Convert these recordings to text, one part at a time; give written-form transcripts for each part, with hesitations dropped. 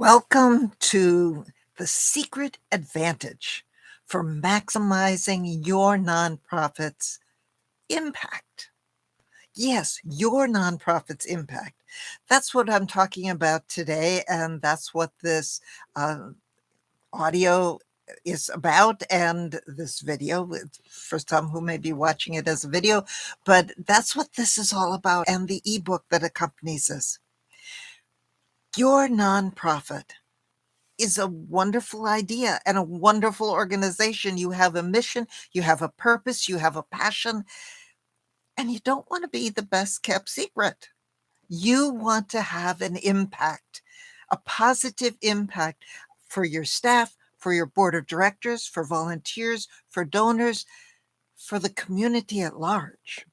Welcome to the secret advantage for maximizing your nonprofit's impact. Yes, your nonprofit's impact. That's what I'm talking about today, and that's what this uh, audio is about, and this video, for some who may be watching it as a video, but that's what this is all about, and the ebook that accompanies this. Your nonprofit is a wonderful idea and a wonderful organization. You have a mission, you have a purpose, you have a passion, and you don't want to be the best kept secret. You want to have an impact, a positive impact for your staff, for your board of directors, for volunteers, for donors, for the community at large.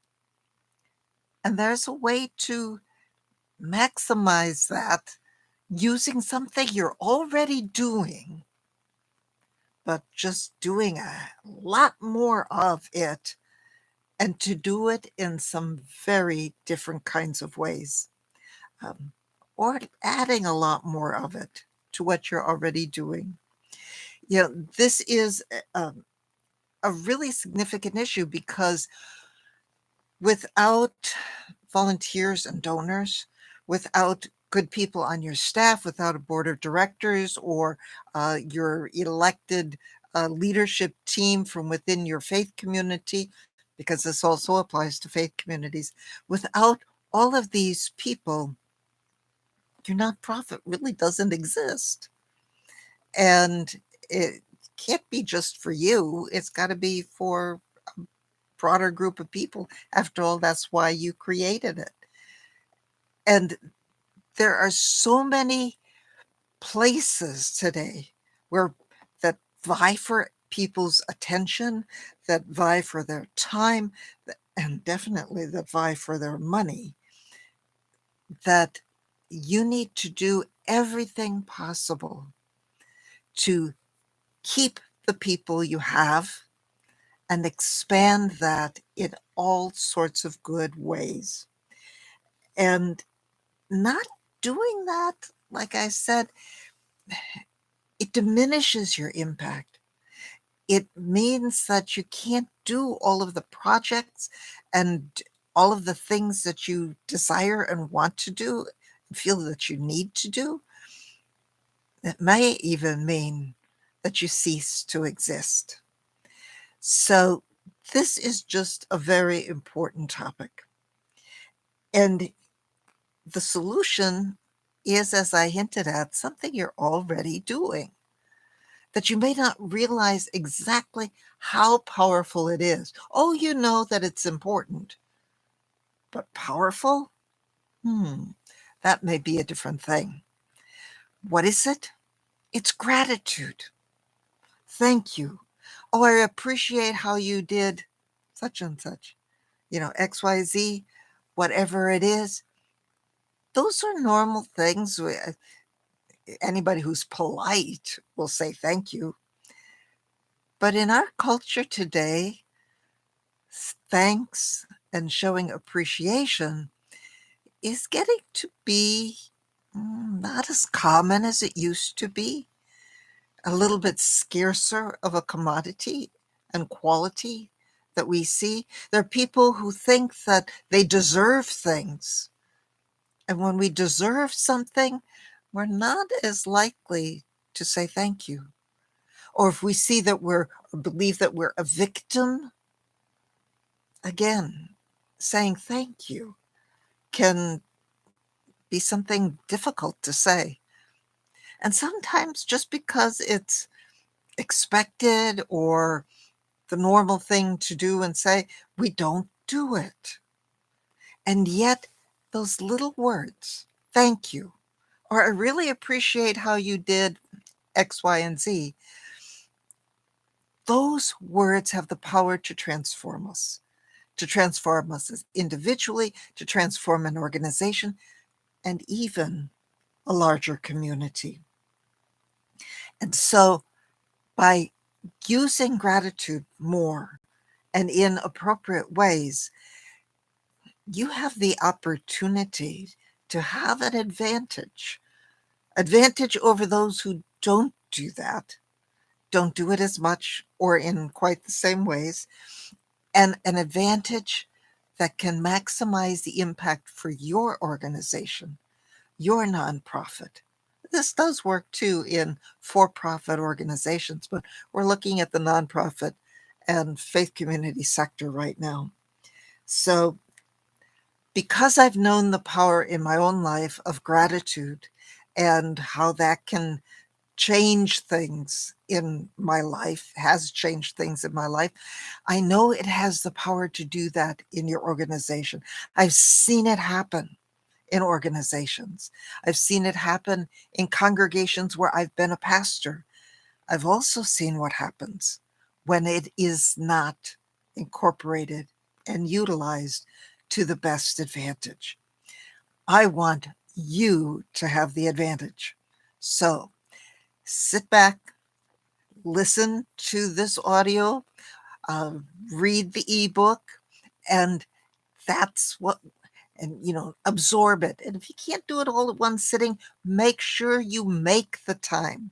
And there's a way to maximize that using something you're already doing, but just doing a lot more of it, and to do it in some very different kinds of ways, um, or adding a lot more of it to what you're already doing. This is a really significant issue because without volunteers and donors, without good people on your staff, without a board of directors or your elected leadership team from within your faith community, because this also applies to faith communities, without all of these people, your nonprofit really doesn't exist. And it can't be just for you, it's got to be for a broader group of people. After all, that's why you created it. And there are so many places today where that vie for people's attention, that vie for their time, and definitely that vie for their money, that you need to do everything possible to keep the people you have and expand that in all sorts of good ways. And not doing that, like I said, it diminishes your impact. It means that you can't do all of the projects and all of the things that you desire and want to do, feel that you need to do. It may even mean that you cease to exist. So, this is just a very important topic. And the solution is, as I hinted at, something you're already doing, that you may not realize exactly how powerful it is. Oh, you know that it's important, but powerful? That may be a different thing. What is it? It's gratitude. Thank you. Oh, I appreciate how you did such and such, XYZ, whatever it is. Those are normal things. Anybody who's polite will say thank you. But in our culture today, thanks and showing appreciation is getting to be not as common as it used to be, a little bit scarcer of a commodity and quality that we see. There are people who think that they deserve things. And when we deserve something, we're not as likely to say thank you. Or if we see that or believe that we're a victim, again, saying thank you can be something difficult to say. And sometimes just because it's expected or the normal thing to do and say, we don't do it. And yet, those little words, thank you, or I really appreciate how you did X, Y, and Z, those words have the power to transform us as individually, to transform an organization, and even a larger community. And so, by using gratitude more and in appropriate ways, you have the opportunity to have an advantage, Advantage over those who don't do that, don't do it as much or in quite the same ways, and an advantage that can maximize the impact for your organization, your nonprofit. This does work too in for profit organizations, but we're looking at the nonprofit and faith community sector right now. So, because I've known the power in my own life of gratitude and how that can change things in my life, has changed things in my life, I know it has the power to do that in your organization. I've seen it happen in organizations. I've seen it happen in congregations where I've been a pastor. I've also seen what happens when it is not incorporated and utilized to the best advantage. I want you to have the advantage. So sit back, listen to this audio, uh, read the ebook, and that's what, and absorb it. And if you can't do it all at one sitting, make sure you make the time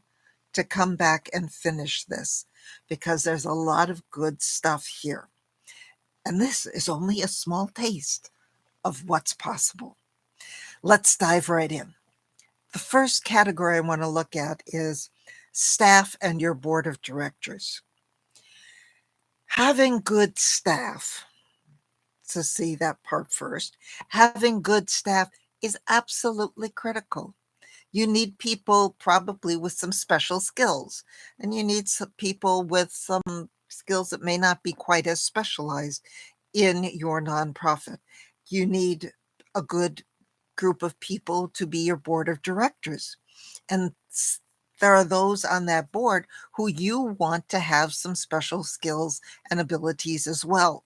to come back and finish this, because there's a lot of good stuff here. And this is only a small taste of what's possible. Let's dive right in. The first category I want to look at is staff and your board of directors. Having good staff, to see that part first, having good staff is absolutely critical. You need people probably with some special skills, and you need some people with some skills that may not be quite as specialized in your nonprofit. You need a good group of people to be your board of directors. And there are those on that board who you want to have some special skills and abilities as well.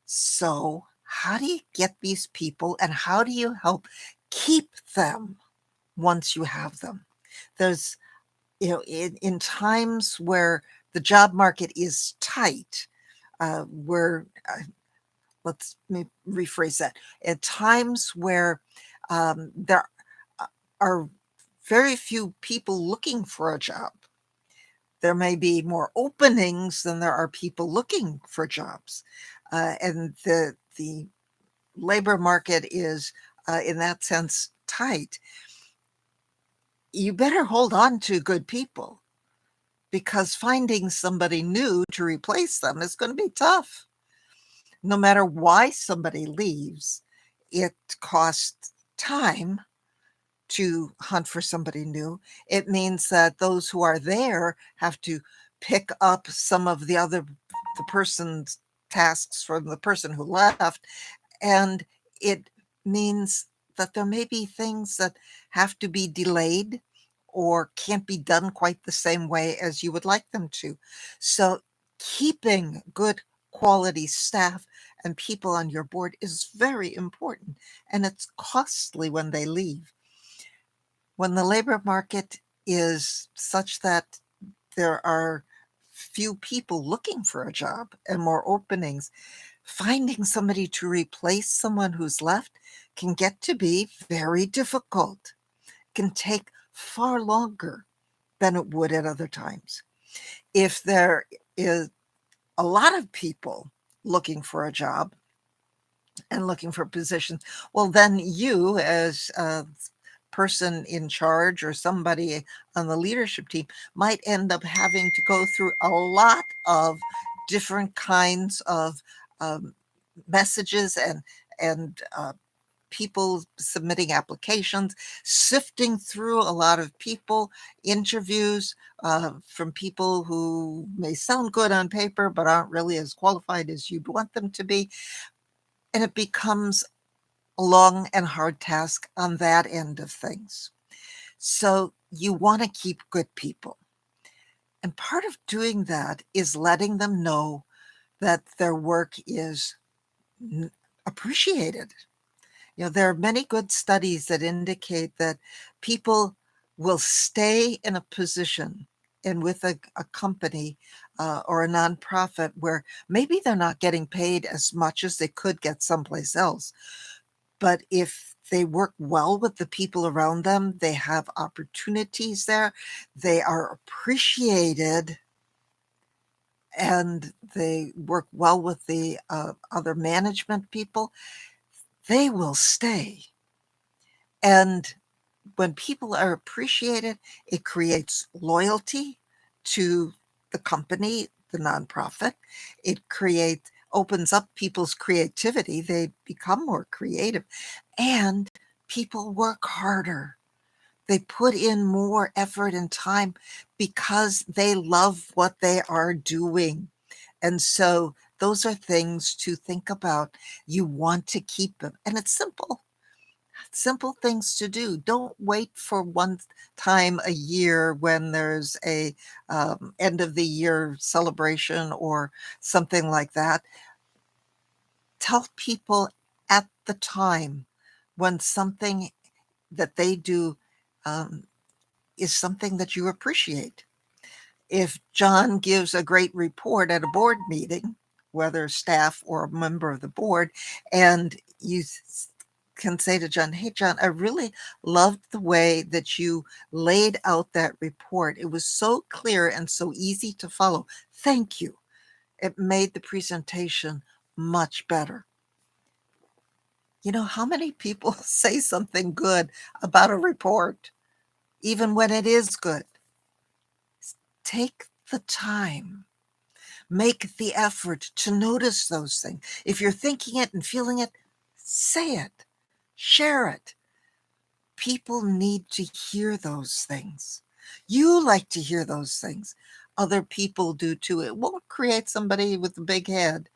So, how do you get these people and how do you help keep them once you have them? There's, in times where the job market is tight, where let's me rephrase that. At times where there are very few people looking for a job, there may be more openings than there are people looking for jobs, and the labor market is, in that sense, tight. You better hold on to good people, because finding somebody new to replace them is going to be tough. No matter why somebody leaves, it costs time to hunt for somebody new. It means that those who are there have to pick up some of the person's tasks from the person who left. And it means that there may be things that have to be delayed or can't be done quite the same way as you would like them to. So, keeping good quality staff and people on your board is very important, and it's costly when they leave. When the labor market is such that there are few people looking for a job and more openings, finding somebody to replace someone who's left can get to be very difficult, can take far longer than it would at other times. If there is a lot of people looking for a job and looking for positions, well, then you, as a person in charge or somebody on the leadership team, might end up having to go through a lot of different kinds of um, messages and people submitting applications, sifting through a lot of people, interviews from people who may sound good on paper but aren't really as qualified as you'd want them to be. And it becomes a long and hard task on that end of things. So you want to keep good people. And part of doing that is letting them know that their work is appreciated. There are many good studies that indicate that people will stay in a position and with a company or a nonprofit where maybe they're not getting paid as much as they could get someplace else. But if They work well with the people around them. They have opportunities there. They are appreciated and they work well with the other management people. They will stay. And when people are appreciated, it creates loyalty to the company, the nonprofit. It creates opens up people's creativity. They become more creative and people work harder. They put in more effort and time because they love what they are doing. And so those are things to think about. You want to keep them. And it's simple. Simple things to do. Don't wait for one time a year when there's a end of the year celebration or something like that. Tell people at the time when something that they do um, is something that you appreciate. If John gives a great report at a board meeting, whether staff or a member of the board, and you can say to John, "Hey, John, I really loved the way that you laid out that report. It was so clear and so easy to follow. Thank you. It made the presentation much better." You know, how many people say something good about a report, even when it is good? Take the time. Make the effort to notice those things. If you're thinking it and feeling it, say it, share it. People need to hear those things. You like to hear those things. Other people do too. It won't create somebody with a big head.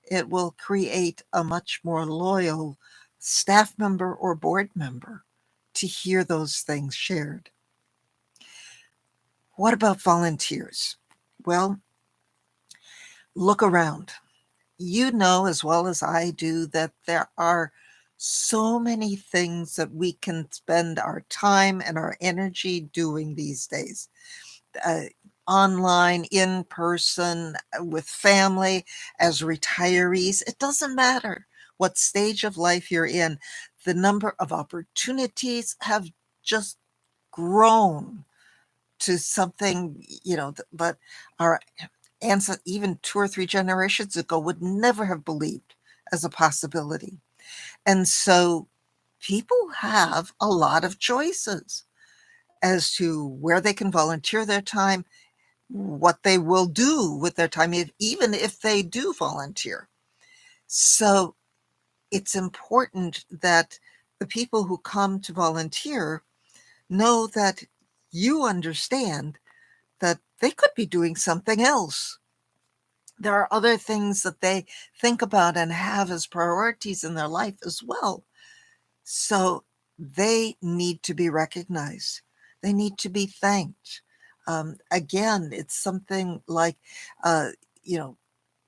It will create a much more loyal staff member or board member to hear those things shared. What about volunteers? Well, look around. You know as well as I do that there are so many things that we can spend our time and our energy doing these days. Uh, Online, in person, with family, as retirees, it doesn't matter what stage of life you're in. The number of opportunities have just grown to something, but our even 2 or 3 generations ago would never have believed as a possibility. And so people have a lot of choices as to where they can volunteer their time, what they will do with their time, even if they do volunteer. So it's important that the people who come to volunteer know that you understand that they could be doing something else. There are other things that they think about and have as priorities in their life as well. So they need to be recognized. They need to be thanked. Again, it's something like, uh, you know,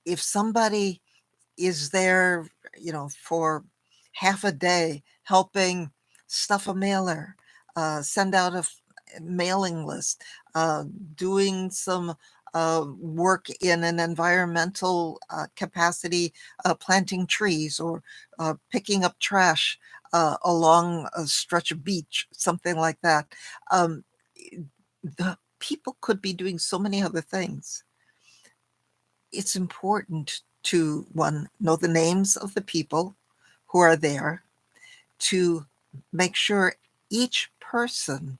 if somebody is there, for half a day helping stuff a mailer, send out a mailing list, uh, doing some work in an environmental capacity, planting trees or picking up trash along a stretch of beach, something like that. Um, the people could be doing so many other things. It's important to, one, know the names of the people who are there, to make sure each person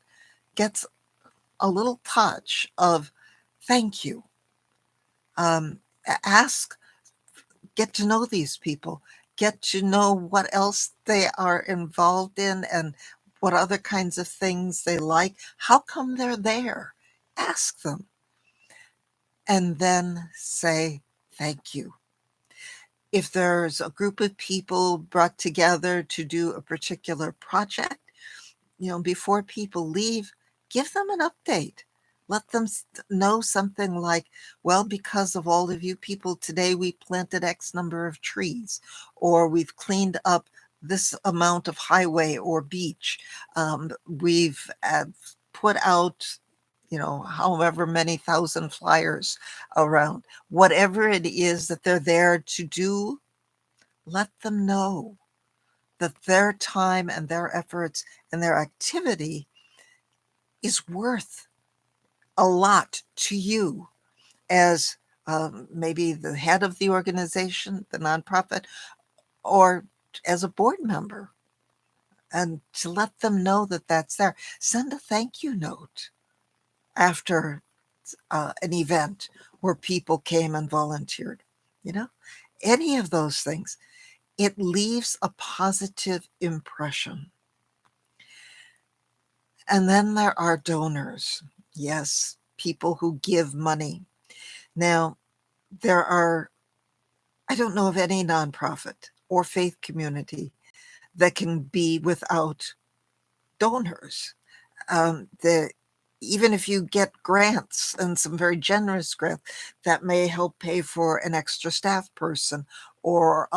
gets a little touch of thank you. Ask, get to know these people, get to know what else they are involved in and what other kinds of things they like. How come they're there? Ask them and then say thank you. If there's a group of people brought together to do a particular project, before people leave, give them an update. Let them know something like, well, because of all of you people today, we planted X number of trees, or we've cleaned up this amount of highway or beach. We've put out, however many thousand flyers around. Whatever it is that they're there to do, let them know that their time and their efforts and their activity is worth a lot to you as maybe the head of the organization, the nonprofit, or as a board member, and to let them know that that's there. Send a thank you note after an event where people came and volunteered, you know, any of those things. It leaves a positive impression. And then there are donors. Yes, people who give money. Now, there are, I don't know of any nonprofit or faith community that can be without donors. The Even if you get grants and some very generous grants that may help pay for an extra staff person or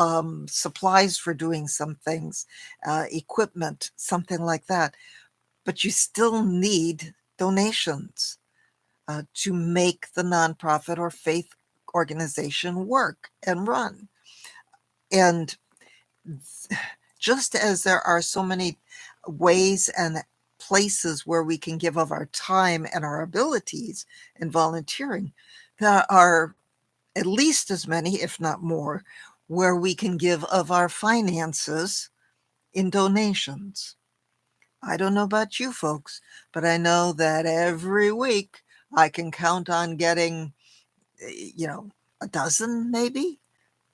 supplies for doing some things, equipment, something like that. But you still need donations to make the nonprofit or faith organization work and run. And just as there are so many ways and places where we can give of our time and our abilities in volunteering, there are at least as many, if not more, where we can give of our finances in donations. I don't know about you folks, but I know that every week I can count on getting, you know, a dozen maybe,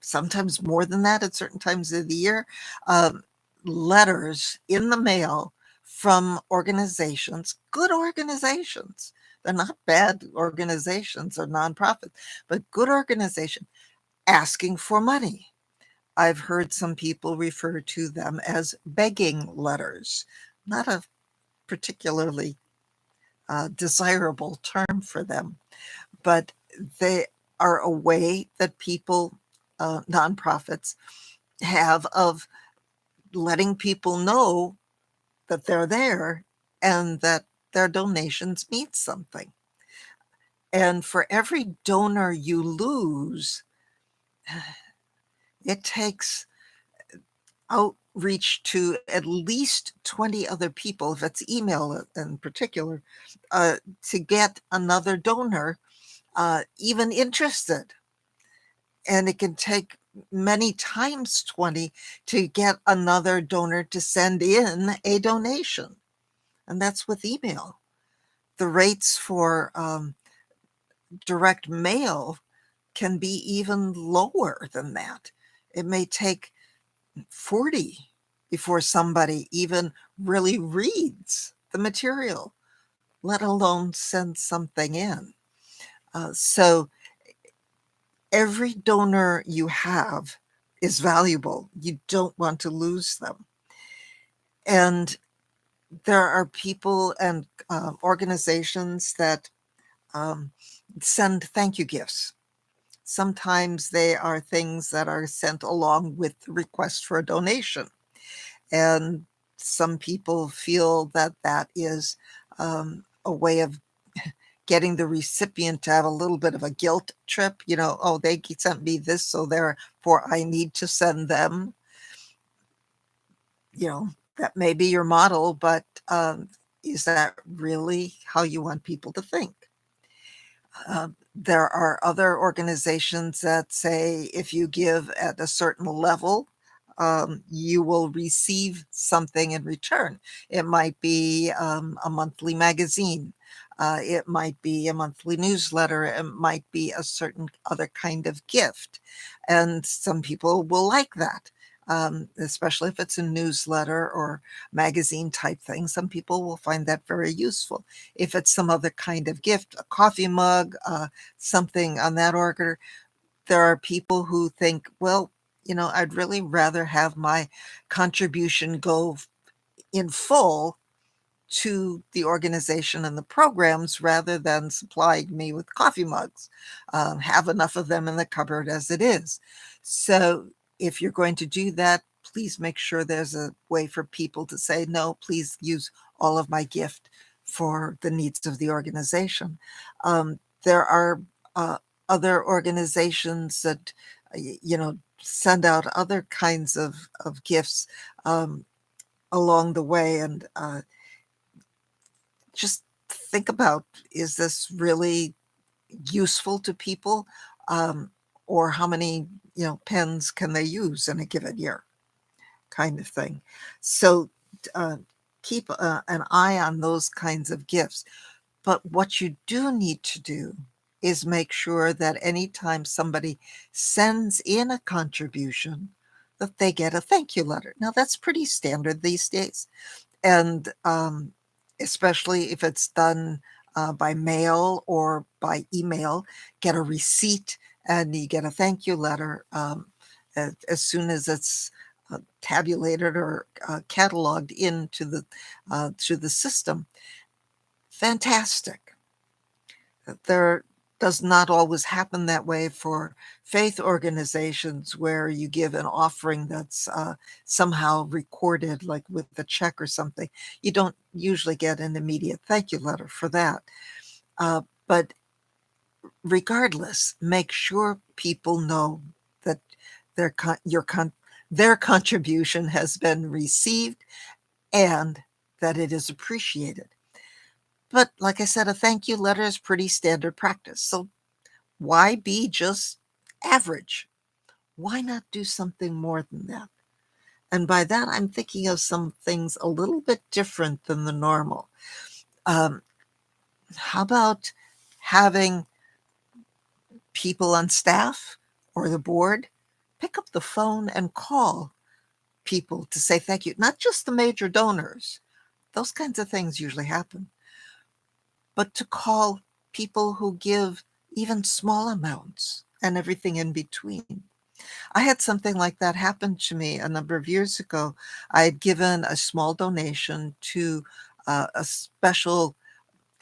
sometimes more than that at certain times of the year, um, letters in the mail from organizations, good organizations. They're not bad organizations or nonprofits, but good organization asking for money. I've heard some people refer to them as begging letters, not a particularly desirable term for them, but they are a way that people, nonprofits, have of letting people know that they're there and that their donations mean something. And for every donor you lose, it takes outreach to at least 20 other people, if it's email in particular, to get another donor even interested. And it can take many times 20 to get another donor to send in a donation. And that's with email. The rates for direct mail can be even lower than that. It may take 40 before somebody even really reads the material, let alone send something in. So every donor you have is valuable. You don't want to lose them. And there are people and organizations that um, send thank you gifts. Sometimes they are things that are sent along with the request for a donation. And some people feel that that is a way of getting the recipient to have a little bit of a guilt trip. You know, oh, they sent me this, so therefore I need to send them. You know, that may be your model, but is that really how you want people to think? There are other organizations that say if you give at a certain level, you will receive something in return. It might be a monthly magazine. It might be a monthly newsletter. It might be a certain other kind of gift. And some people will like that, especially if it's a newsletter or magazine type thing. Some people will find that very useful. If it's some other kind of gift, a coffee mug, something on that order, there are people who think, well, you know, I'd really rather have my contribution go in full to the organization and the programs rather than supplying me with coffee mugs. Have enough of them in the cupboard as it is. So if you're going to do that, please make sure there's a way for people to say, no, please use all of my gift for the needs of the organization. There are other organizations that, you know, send out other kinds of gifts um, along the way. And just think about, is this really useful to people? Um, or how many, pens can they use in a given year, kind of thing. So uh, keep an eye on those kinds of gifts. But what you do need to do is make sure that anytime somebody sends in a contribution, that they get a thank you letter. Now, that's pretty standard these days. And especially if it's done by mail or by email, get a receipt and you get a thank you letter as soon as it's tabulated or cataloged into to the system. Fantastic. There does not always happen that way for faith organizations where you give an offering that's somehow recorded, like with a check or something. You don't usually get an immediate thank you letter for that. But regardless, make sure people know that their contribution has been received and that it is appreciated. But like I said, a thank you letter is pretty standard practice. So why be just average? Why not do something more than that? And by that, I'm thinking of some things a little bit different than the normal. Um, how about having people on staff or the board pick up the phone and call people to say thank you? Not just the major donors, those kinds of things usually happen, but to call people who give even small amounts and everything in between. I had something like that happen to me a number of years ago. I had given a small donation to a special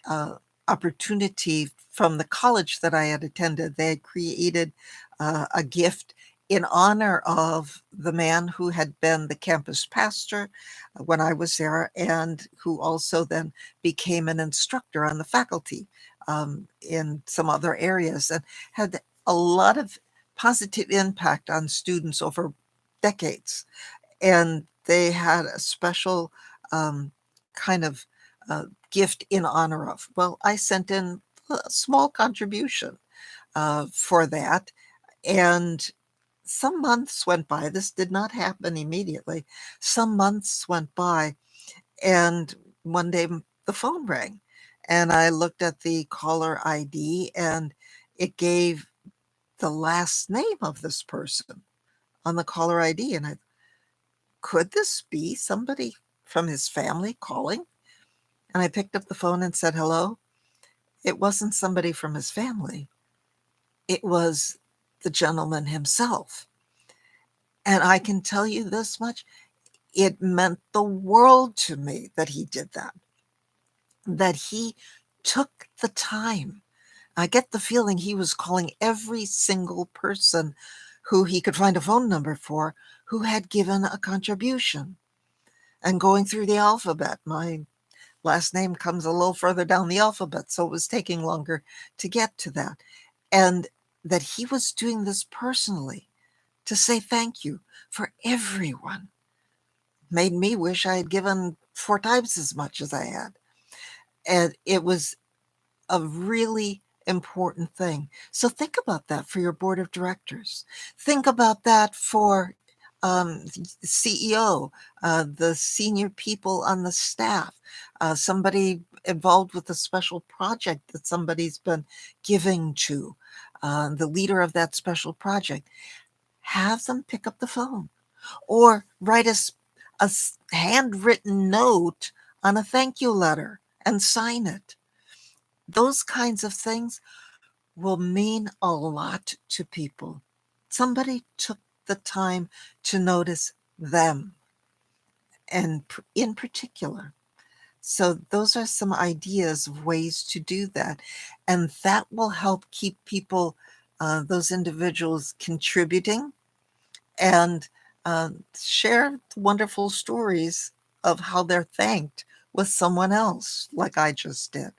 uh, opportunity from the college that I had attended. They had created a gift in honor of the man who had been the campus pastor when I was there, and who also then became an instructor on the faculty in some other areas, and had a lot of positive impact on students over decades. And they had a special kind of gift in honor of. Well, I sent in a small contribution for that. And some months went by. This did not happen immediately. Some months went by, and one day the phone rang, and I looked at the caller ID, and it gave the last name of this person on the caller ID. And I, could this be somebody from his family calling? And I picked up the phone and said, hello. It wasn't somebody from his family. It was the gentleman himself. And I can tell you this much, it meant the world to me that he did that, that he took the time. I get the feeling he was calling every single person who he could find a phone number for who had given a contribution, and going through the alphabet. My last name comes a little further down the alphabet, so it was taking longer to get to that. And that he was doing this personally to say thank you for everyone made me wish I had given 4 times as much as I had. And it was a really important thing. So think about that for your board of directors. Think about that for the CEO, the senior people on the staff, somebody involved with a special project that somebody's been giving to, the leader of that special project. Have them pick up the phone or write a handwritten note on a thank you letter and sign it. Those kinds of things will mean a lot to people. Somebody took the time to notice them, and in particular. So those are some ideas of ways to do that. And that will help keep people, those individuals, contributing and share wonderful stories of how they're thanked with someone else, like I just did.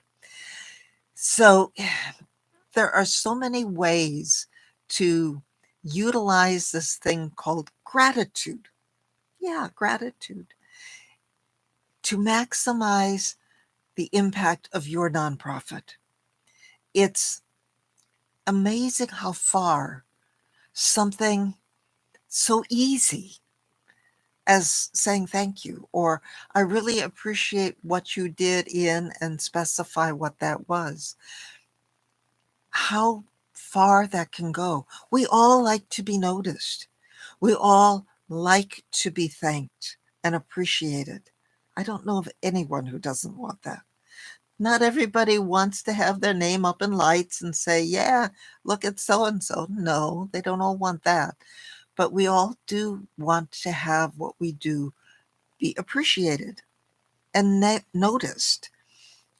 So there are so many ways to utilize this thing called gratitude. Yeah, gratitude to maximize the impact of your nonprofit. It's amazing how far something so easy as saying thank you, or I really appreciate what you did in, and specify what that was, how far that can go. We all like to be noticed. We all like to be thanked and appreciated. I don't know of anyone who doesn't want that. Not everybody wants to have their name up in lights and say, yeah, look at so and so. No, they don't all want that. But we all do want to have what we do be appreciated and noticed,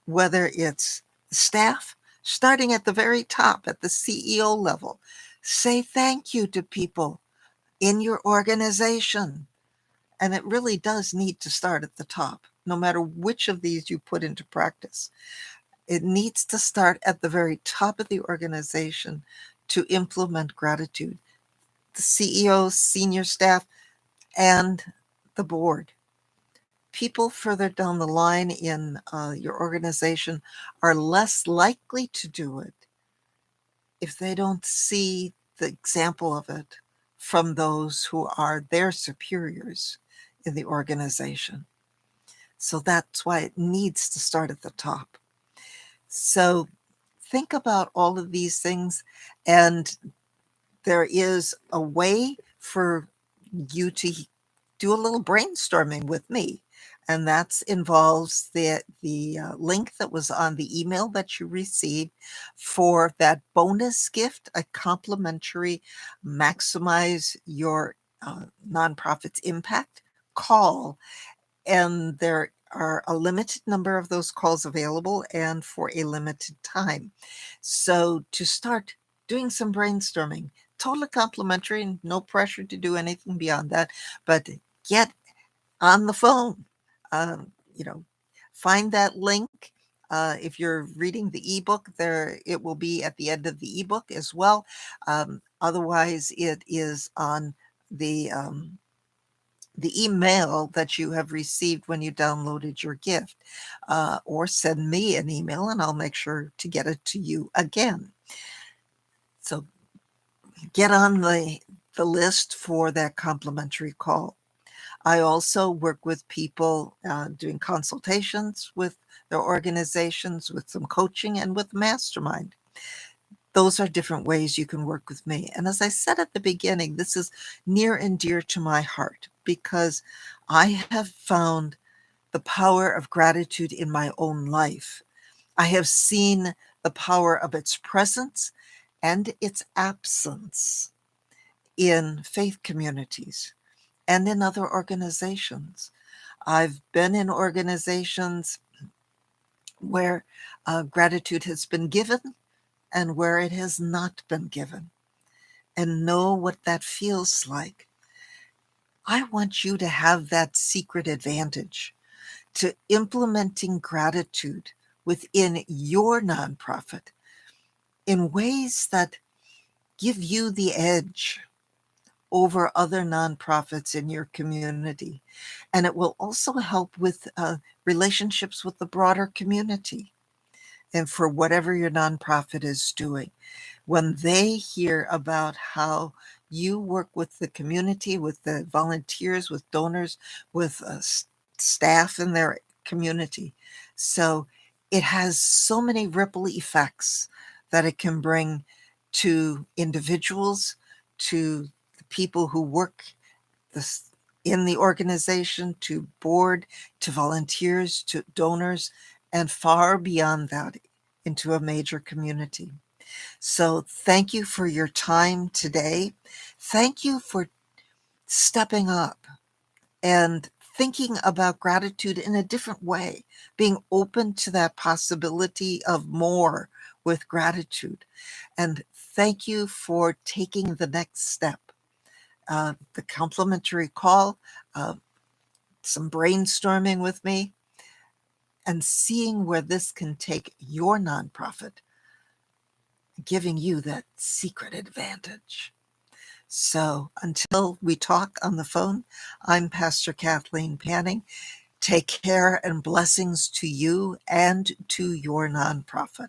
whether it's staff, starting at the very top at the CEO level. Say thank you to people in your organization. And it really does need to start at the top, no matter which of these you put into practice. It needs to start at the very top of the organization to implement gratitude. The CEO, senior staff, and the board. People further down the line in your organization are less likely to do it if they don't see the example of it from those who are their superiors in the organization. So that's why it needs to start at the top. So think about all of these things, and there is a way for you to do a little brainstorming with me. And that involves the link that was on the email that you received for that bonus gift, a complimentary maximize your nonprofit's impact call. And there are a limited number of those calls available and for a limited time. So to start doing some brainstorming, totally complimentary and no pressure to do anything beyond that, but get on the phone. You know, find that link. If you're reading the ebook, there it will be at the end of the ebook as well. Otherwise, it is on the email that you have received when you downloaded your gift, or send me an email and I'll make sure to get it to you again. So get on the list for that complimentary call. I also work with people doing consultations with their organizations, with some coaching, and with mastermind. Those are different ways you can work with me. And as I said at the beginning, this is near and dear to my heart because I have found the power of gratitude in my own life. I have seen the power of its presence and its absence in faith communities and in other organizations. I've been in organizations where gratitude has been given and where it has not been given, and know what that feels like. I want you to have that secret advantage to implementing gratitude within your nonprofit in ways that give you the edge over other nonprofits in your community. And it will also help with relationships with the broader community and for whatever your nonprofit is doing. When they hear about how you work with the community, with the volunteers, with donors, with staff in their community. So it has so many ripple effects that it can bring to individuals, to the people who work this, in the organization, to board, to volunteers, to donors, and far beyond that into a major community. So thank you for your time today. Thank you for stepping up and thinking about gratitude in a different way, being open to that possibility of more with gratitude. And thank you for taking the next step. The complimentary call, uh, some brainstorming with me, and seeing where this can take your nonprofit, giving you that secret advantage. So until we talk on the phone, I'm Pastor Kathleen Panning. Take care and blessings to you and to your nonprofit.